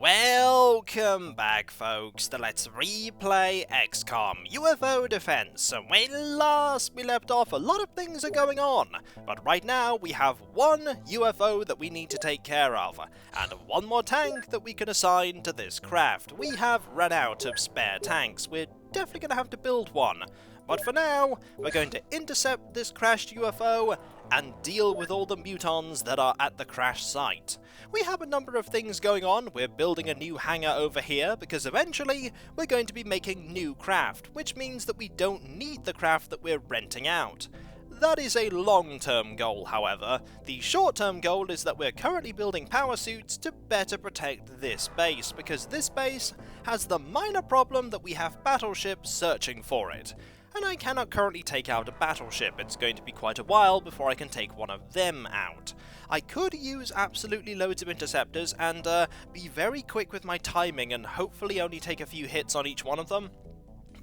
Welcome back, folks, to Let's Replay XCOM UFO Defense. And when last we left off, a lot of things are going on, but right now we have one UFO that we need to take care of, and one more tank that we can assign to this craft. We have run out of spare tanks. We're definitely going to have to build one. But for now, we're going to intercept this crashed UFO and deal with all the mutons that are at the crash site. We have a number of things going on. We're building a new hangar over here because eventually we're going to be making new craft, which means that we don't need the craft that we're renting out. That is a long-term goal, however. The short-term goal is that we're currently building power suits to better protect this base, because this base has the minor problem that we have battleships searching for it. And I cannot currently take out a battleship. It's going to be quite a while before I can take one of them out. I could use absolutely loads of interceptors and be very quick with my timing and hopefully only take a few hits on each one of them.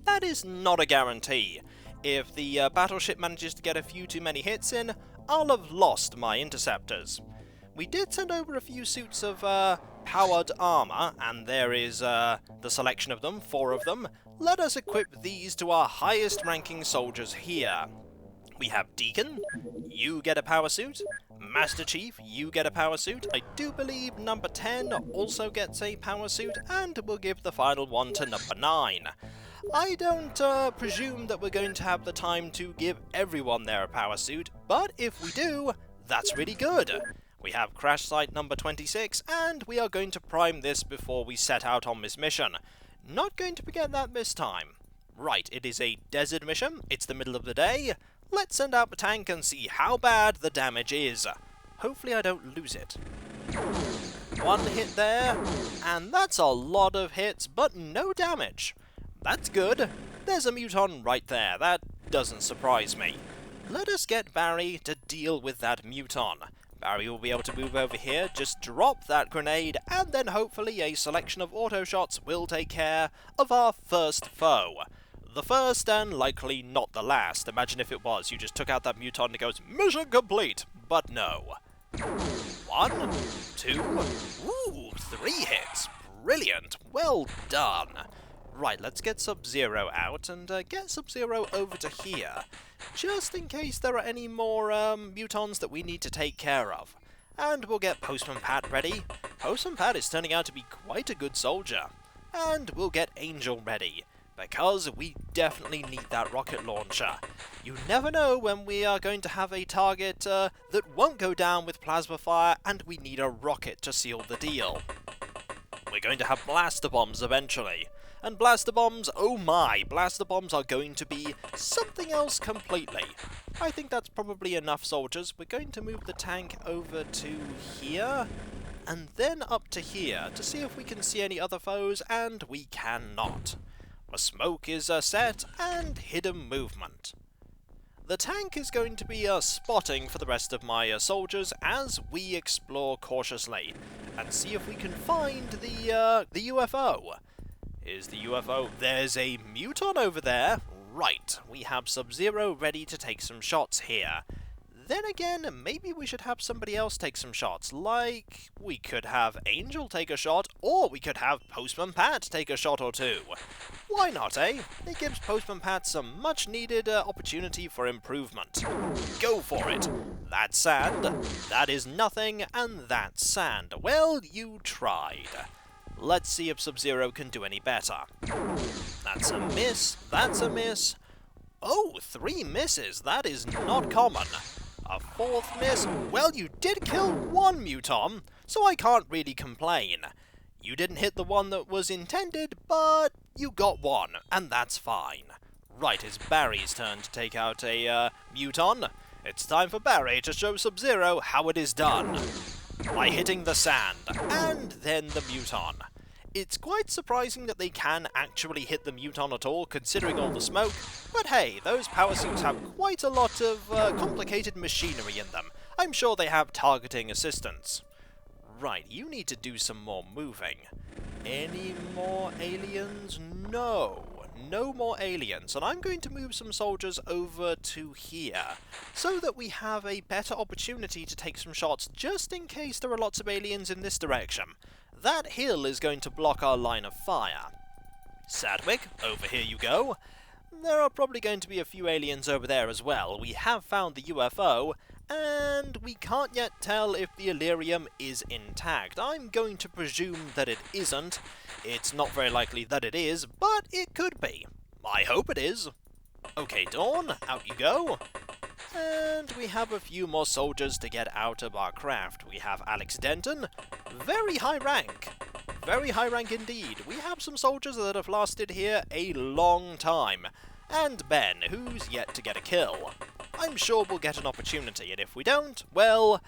That is not a guarantee. If the battleship manages to get a few too many hits in, I'll have lost my interceptors. We did send over a few suits of powered armour, and there is the selection of them, 4 of them. Let us equip these to our highest ranking soldiers here. We have Deacon, you get a power suit. Master Chief, you get a power suit. I do believe number 10 also gets a power suit, and we'll give the final one to number 9. I don't presume that we're going to have the time to give everyone their power suit, but if we do, that's really good. We have crash site number 26, and we are going to prime this before we set out on this mission. Not going to forget that this time. Right, it is a desert mission, it's the middle of the day. Let's send out the tank and see how bad the damage is. Hopefully I don't lose it. 1 hit there, and that's a lot of hits, but no damage. That's good. There's a muton right there, that doesn't surprise me. Let us get Barry to deal with that muton. Barry will be able to move over here, just drop that grenade, and then hopefully a selection of auto shots will take care of our first foe. The first and likely not the last. Imagine if it was. You just took out that muton and it goes, mission complete! But no. 1, 2, ooh, 3 hits. Brilliant. Well done. Right, let's get Sub-Zero out and get Sub-Zero over to here, just in case there are any more mutons that we need to take care of. And we'll get Postman Pat ready. Postman Pat is turning out to be quite a good soldier. And we'll get Angel ready, because we definitely need that rocket launcher. You never know when we are going to have a target that won't go down with plasma fire, and we need a rocket to seal the deal. We're going to have blaster bombs eventually. And blaster bombs, oh my, blaster bombs are going to be something else completely. I think that's probably enough soldiers. We're going to move the tank over to here, and then up to here, to see if we can see any other foes, and we cannot. The smoke is set, and hidden movement. The tank is going to be spotting for the rest of my soldiers as we explore cautiously, and see if we can find the UFO. Is the UFO? There's a muton over there. Right, we have Sub-Zero ready to take some shots here. Then again, maybe we should have somebody else take some shots, like we could have Angel take a shot, or we could have Postman Pat take a shot or two. Why not, eh? It gives Postman Pat some much-needed opportunity for improvement. Go for it. That's sand, that is nothing, and that's sand. Well, you tried. Let's see if Sub-Zero can do any better. That's a miss, that's a miss. Oh, 3 misses, that is not common. A 4th miss. Well, you did kill 1 muton, so I can't really complain. You didn't hit the one that was intended, but you got 1, and that's fine. Right, it's Barry's turn to take out a muton. It's time for Barry to show Sub-Zero how it is done. By hitting the sand, and then the muton. It's quite surprising that they can actually hit the muton at all, considering all the smoke, but hey, those power suits have quite a lot of complicated machinery in them. I'm sure they have targeting assistance. Right, you need to do some more moving. Any more aliens? No. No more aliens, and I'm going to move some soldiers over to here, so that we have a better opportunity to take some shots, just in case there are lots of aliens in this direction. that hill is going to block our line of fire. Sadwick, over here you go. There are probably going to be a few aliens over there as well. We have found the UFO, and we can't yet tell if the Illyrium is intact. I'm going to presume that it isn't. It's not very likely that it is, but it could be. I hope it is. Okay, Dawn, out you go. And we have a few more soldiers to get out of our craft. We have Alex Denton, very high rank. Very high rank indeed. We have some soldiers that have lasted here a long time. And Ben, who's yet to get a kill. I'm sure we'll get an opportunity, and if we don't, well,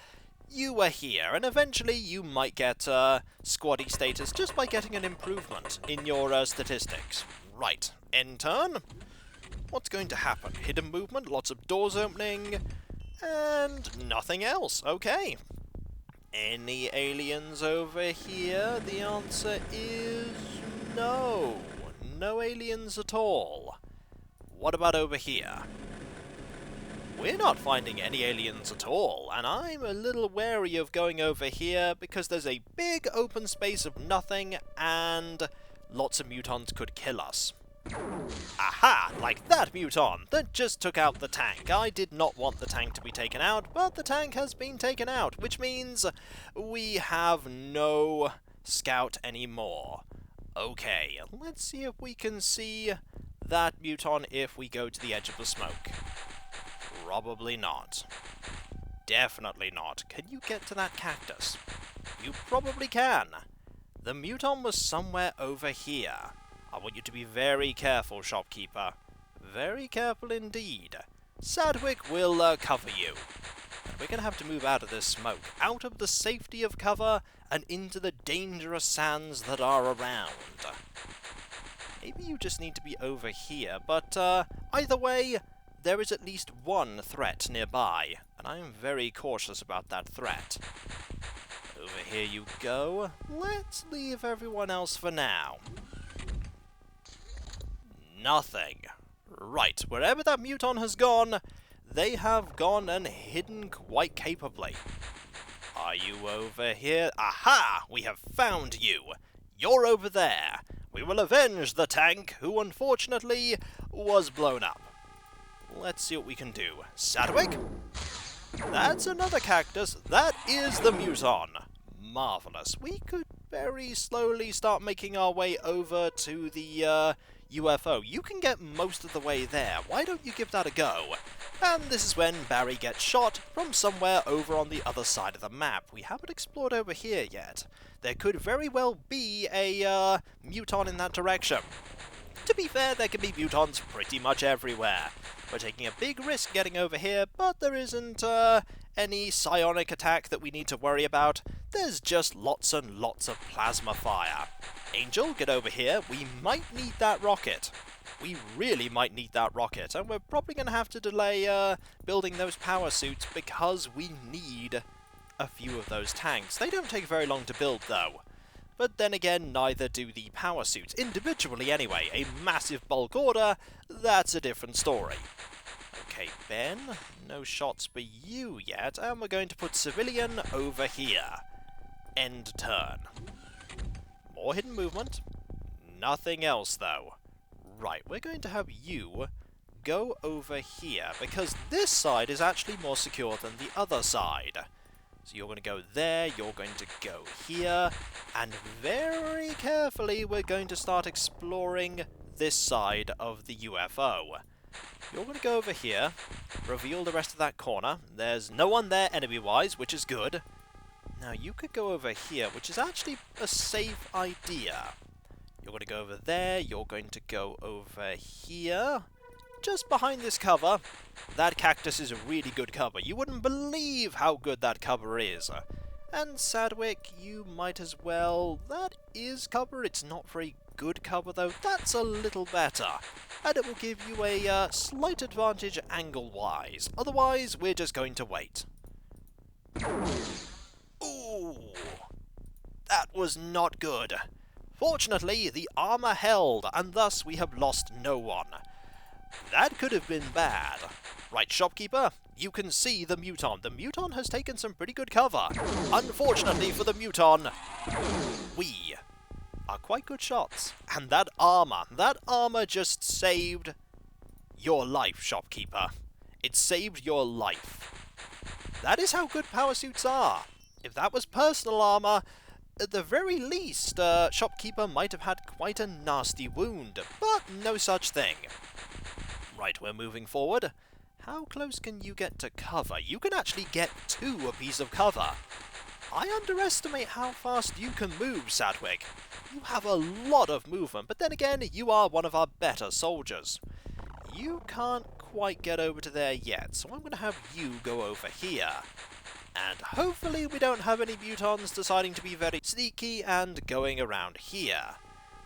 you are here, and eventually you might get squaddy status just by getting an improvement in your statistics. Right, end turn. What's going to happen? Hidden movement, lots of doors opening, and nothing else. Okay. Any aliens over here? The answer is no. No aliens at all. What about over here? We're not finding any aliens at all, and I'm a little wary of going over here because there's a big open space of nothing and lots of mutons could kill us. Aha! Like that muton that just took out the tank. I did not want the tank to be taken out, but the tank has been taken out, which means we have no scout anymore. Okay, let's see if we can see that muton if we go to the edge of the smoke. Probably not. Definitely not. Can you get to that cactus? You probably can. The muton was somewhere over here. I want you to be very careful, shopkeeper. Very careful indeed. Sadwick will cover you. And we're going to have to move out of this smoke, out of the safety of cover, and into the dangerous sands that are around. Maybe you just need to be over here, but either way, there is at least one threat nearby, and I am very cautious about that threat. Over here you go. Let's leave everyone else for now. Nothing. Right, wherever that muton has gone, they have gone and hidden quite capably. Are you over here? Aha! We have found you! You're over there! We will avenge the tank, who unfortunately was blown up. Let's see what we can do. Sadwick? That's another cactus. That is the muton. Marvellous. We could very slowly start making our way over to the UFO. You can get most of the way there. Why don't you give that a go? And this is when Barry gets shot from somewhere over on the other side of the map. We haven't explored over here yet. There could very well be a muton in that direction. To be fair, there can be mutons pretty much everywhere. We're taking a big risk getting over here, but there isn't any psionic attack that we need to worry about. There's just lots and lots of plasma fire. Angel, get over here. We might need that rocket. We really might need that rocket, and we're probably going to have to delay building those power suits because we need a few of those tanks. They don't take very long to build, though. But then again, neither do the power suits. Individually, anyway. A massive bulk order, that's a different story. Okay, Ben, no shots for you yet, and we're going to put civilian over here. End turn. More hidden movement. Nothing else, though. Right, we're going to have you go over here, because this side is actually more secure than the other side. So you're going to go there, you're going to go here, and very carefully we're going to start exploring this side of the UFO. You're going to go over here, reveal the rest of that corner. There's no one there enemy-wise, which is good. Now you could go over here, which is actually a safe idea. You're going to go over there, you're going to go over here. Just behind this cover. That cactus is a really good cover. You wouldn't believe how good that cover is. And Sadwick, you might as well. That is cover. It's not very good cover, though. That's a little better. And it will give you a slight advantage angle-wise. Otherwise, we're just going to wait. Ooh. That was not good. Fortunately, the armour held, and thus we have lost no one. That could have been bad. Right, shopkeeper, you can see the Muton. The Muton has taken some pretty good cover. Unfortunately for the Muton, we are quite good shots. And that armor just saved your life, shopkeeper. It saved your life. That is how good power suits are. If that was personal armor, at the very least, shopkeeper might have had quite a nasty wound, but no such thing. Right, we're moving forward. How close can you get to cover? You can actually get to a piece of cover. I underestimate how fast you can move, Sadwig. You have a lot of movement, but then again, you are one of our better soldiers. You can't quite get over to there yet, so I'm going to have you go over here. And hopefully we don't have any Mutons deciding to be very sneaky and going around here.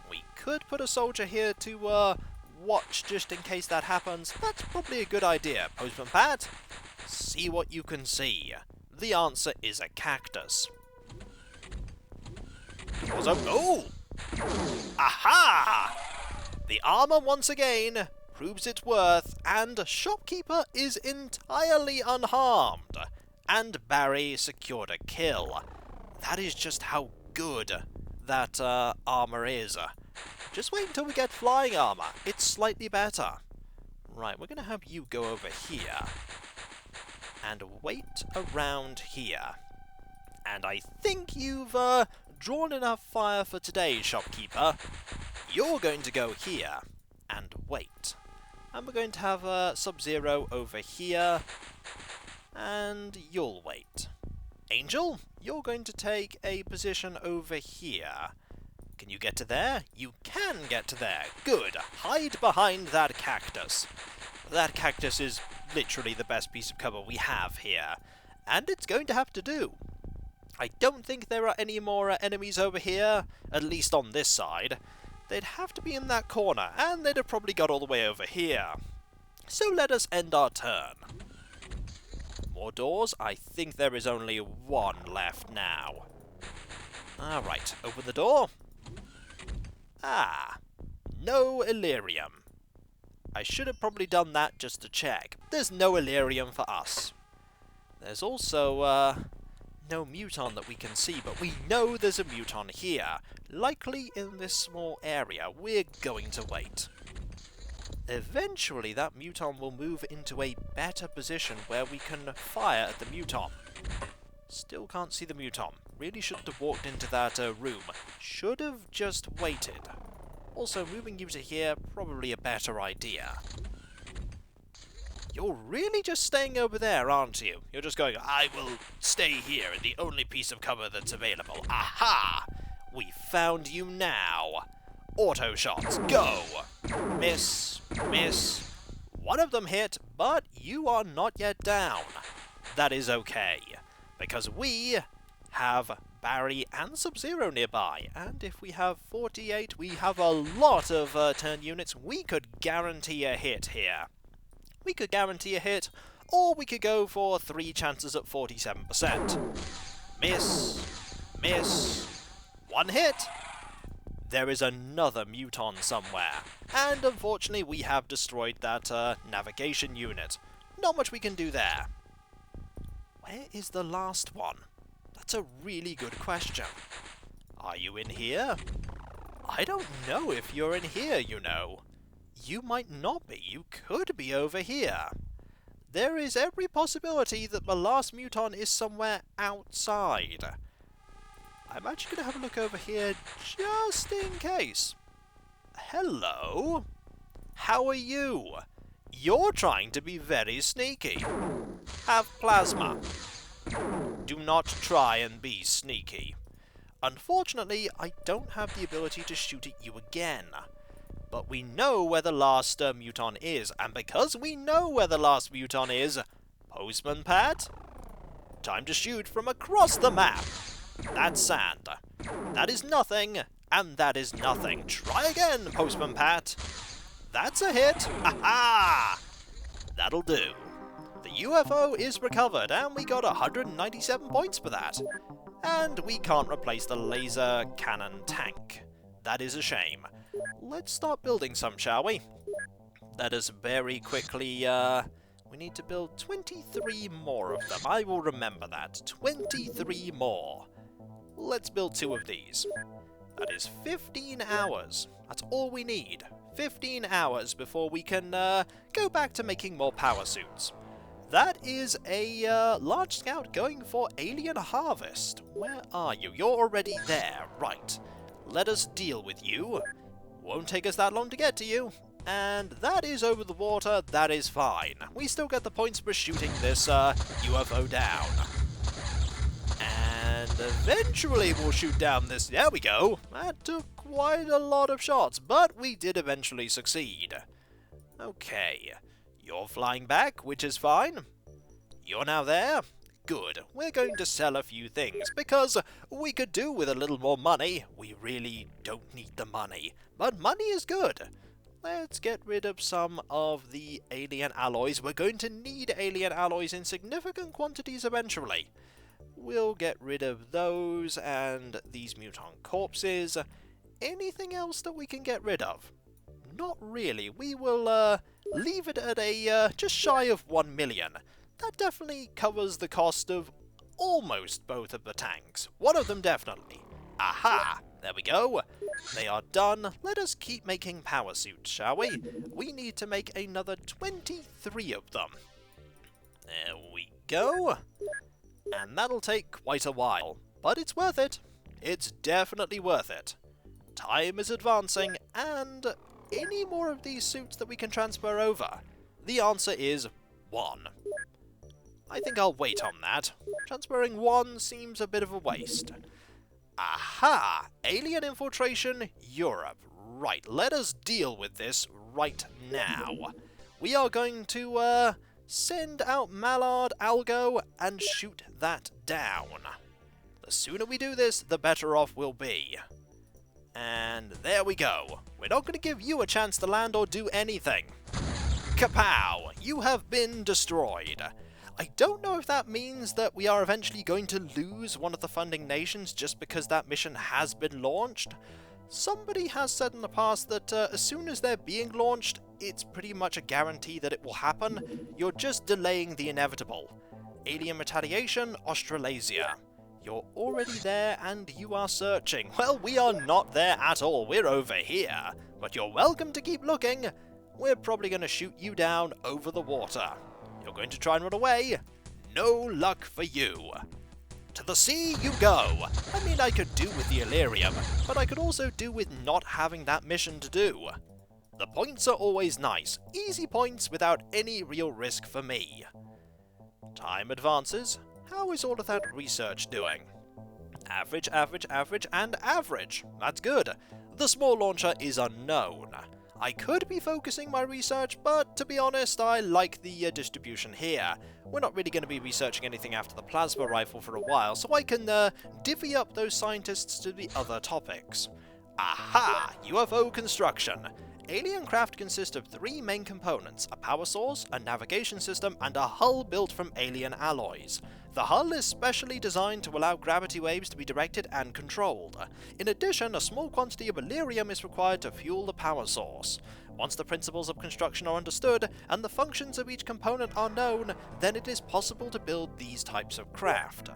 We could put a soldier here to watch just in case that happens. That's probably a good idea. Postman Pat, see what you can see. The answer is a cactus. Oh! Aha! The armor once again proves its worth, and shopkeeper is entirely unharmed. And Barry secured a kill. That is just how good that armor is. Just wait until we get flying armor. It's slightly better. Right, we're going to have you go over here. And wait around here. And I think you've drawn enough fire for today, shopkeeper. You're going to go here and wait. And we're going to have Sub-Zero over here. And you'll wait. Angel, you're going to take a position over here. Can you get to there? You can get to there. Good. Hide behind that cactus. That cactus is literally the best piece of cover we have here. And it's going to have to do. I don't think there are any more enemies over here, at least on this side. They'd have to be in that corner, and they'd have probably got all the way over here. So let us end our turn. More doors? I think there is only one left now. Alright, open the door. Ah, no Illyrium. I should have probably done that just to check. There's no Illyrium for us. There's also, no Muton that we can see, but we know there's a Muton here. Likely in this small area. We're going to wait. Eventually that Muton will move into a better position where we can fire at the Muton. Still can't see the Muton. Really shouldn't have walked into that room. Should have just waited. Also, moving you to here, probably a better idea. You're really just staying over there, aren't you? You're just going, I will stay here in the only piece of cover that's available. Aha! We found you now. Auto shots, go! Miss, miss. One of them hit, but you are not yet down. That is okay, because we have Barry and Sub-Zero nearby, and if we have 48, we have a lot of turn units. We could guarantee a hit here. We could guarantee a hit, or we could go for 3 chances at 47%. Miss, miss, 1 hit. There is another Muton somewhere, and unfortunately we have destroyed that navigation unit. Not much we can do there. Where is the last one? That's a really good question. Are you in here? I don't know if you're in here, you know. You might not be. You could be over here. There is every possibility that the last Muton is somewhere outside. I'm actually going to have a look over here just in case. Hello? How are you? You're trying to be very sneaky. Have plasma. Do not try and be sneaky. Unfortunately, I don't have the ability to shoot at you again. But we know where the last Muton is, and because we know where the last Muton is, Postman Pat, time to shoot from across the map. That's sand. That is nothing, and that is nothing. Try again, Postman Pat. That's a hit. Ha-ha! That'll do. The UFO is recovered, and we got 197 points for that. And we can't replace the laser cannon tank. That is a shame. Let's start building some, shall we? Let us very quickly, We need to build 23 more of them. I will remember that. 23 more. Let's build 2 of these. That is 15 hours. That's all we need. 15 hours before we can go back to making more power suits. That is a large scout going for Alien Harvest. Where are you? You're already there. Right. Let us deal with you. Won't take us that long to get to you. And that is over the water. That is fine. We still get the points for shooting this UFO down. And eventually we'll shoot down this... There we go. That took quite a lot of shots, but we did eventually succeed. Okay. You're flying back, which is fine. You're now there. Good. We're going to sell a few things, because we could do with a little more money. We really don't need the money, but money is good. Let's get rid of some of the alien alloys. We're going to need alien alloys in significant quantities eventually. We'll get rid of those and these mutant corpses. Anything else that we can get rid of? Not really. We will leave it at a just shy of 1 million. That definitely covers the cost of almost both of the tanks. One of them definitely. Aha! There we go. They are done. Let us keep making power suits, shall we? We need to make another 23 of them. There we go. And that'll take quite a while. But it's worth it. It's definitely worth it. Time is advancing, and any more of these suits that we can transfer over? The answer is 1. I think I'll wait on that. Transferring 1 seems a bit of a waste. Aha! Alien infiltration, Europe. Right, let us deal with this right now. We are going to send out Mallard, Algo, and shoot that down. The sooner we do this, the better off we'll be. And there we go. We're not going to give you a chance to land or do anything. Kapow! You have been destroyed. I don't know if that means that we are eventually going to lose one of the funding nations just because that mission has been launched. Somebody has said in the past that as soon as they're being launched, it's pretty much a guarantee that it will happen. You're just delaying the inevitable. Alien retaliation, Australasia. You're already there and you are searching. Well, we are not there at all. We're over here. But you're welcome to keep looking. We're probably going to shoot you down over the water. You're going to try and run away? No luck for you. To the sea you go! I mean, I could do with the Illyrium, but I could also do with not having that mission to do. The points are always nice. Easy points without any real risk for me. Time advances. How is all of that research doing? Average, average, average, and average. That's good. The small launcher is unknown. I could be focusing my research, but to be honest, I like the distribution here. We're not really going to be researching anything after the plasma rifle for a while, so I can divvy up those scientists to the other topics. Aha! UFO construction. Alien craft consists of 3 main components, a power source, a navigation system, and a hull built from alien alloys. The hull is specially designed to allow gravity waves to be directed and controlled. In addition, a small quantity of Illyrium is required to fuel the power source. Once the principles of construction are understood, and the functions of each component are known, then it is possible to build these types of craft.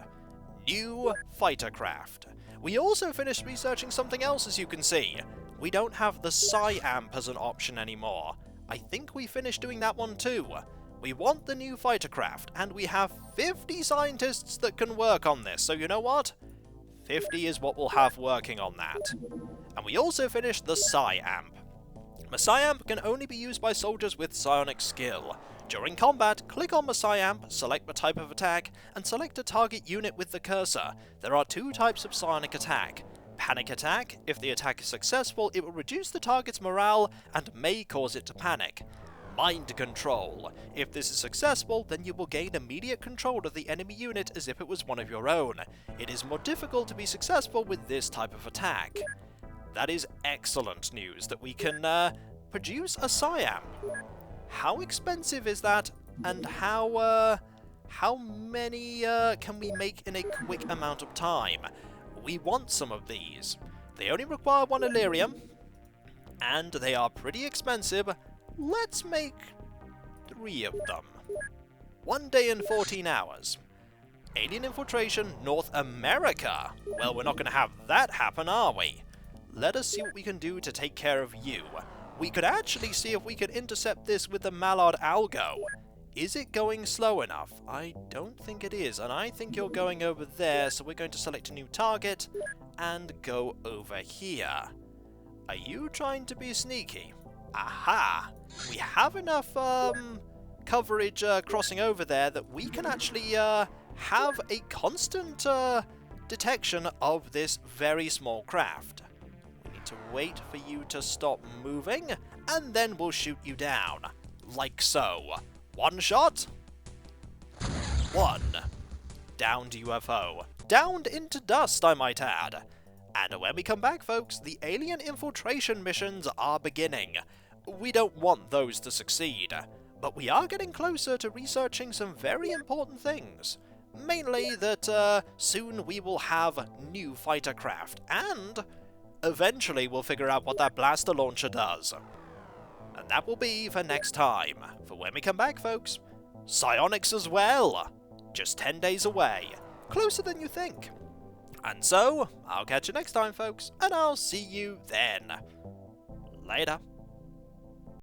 New fighter craft. We also finished researching something else, as you can see. We don't have the Psi-Amp as an option anymore. I think we finished doing that one too. We want the new fighter craft, and we have 50 scientists that can work on this, so you know what? 50 is what we'll have working on that. And we also finished the Psi-Amp. The Psi-Amp can only be used by soldiers with psionic skill. During combat, click on the Psi-Amp, select the type of attack, and select a target unit with the cursor. There are 2 types of psionic attack. Panic attack. If the attack is successful, it will reduce the target's morale and may cause it to panic. Mind control. If this is successful, then you will gain immediate control of the enemy unit as if it was one of your own. It is more difficult to be successful with this type of attack. That is excellent news that we can produce a Psi-Amp. How expensive is that, and how many can we make in a quick amount of time? We want some of these. They only require 1 Illyrium, and they are pretty expensive. Let's make 3 of them. 1 day and 14 hours. Alien infiltration North America. Well, we're not going to have that happen, are we? Let us see what we can do to take care of you. We could actually see if we could intercept this with the Mallard Algo. Is it going slow enough? I don't think it is, and I think you're going over there, so we're going to select a new target and go over here. Are you trying to be sneaky? Aha! We have enough coverage crossing over there that we can actually have a constant detection of this very small craft. We need to wait for you to stop moving, and then we'll shoot you down. Like so. 1 shot. 1. Downed UFO. Downed into dust, I might add. And when we come back, folks, the alien infiltration missions are beginning. We don't want those to succeed, but we are getting closer to researching some very important things. Mainly that soon we will have new fighter craft, and eventually we'll figure out what that blaster launcher does. And that will be for next time. For when we come back, folks, psionics as well. Just 10 days away. Closer than you think. And so, I'll catch you next time, folks, and I'll see you then. Later.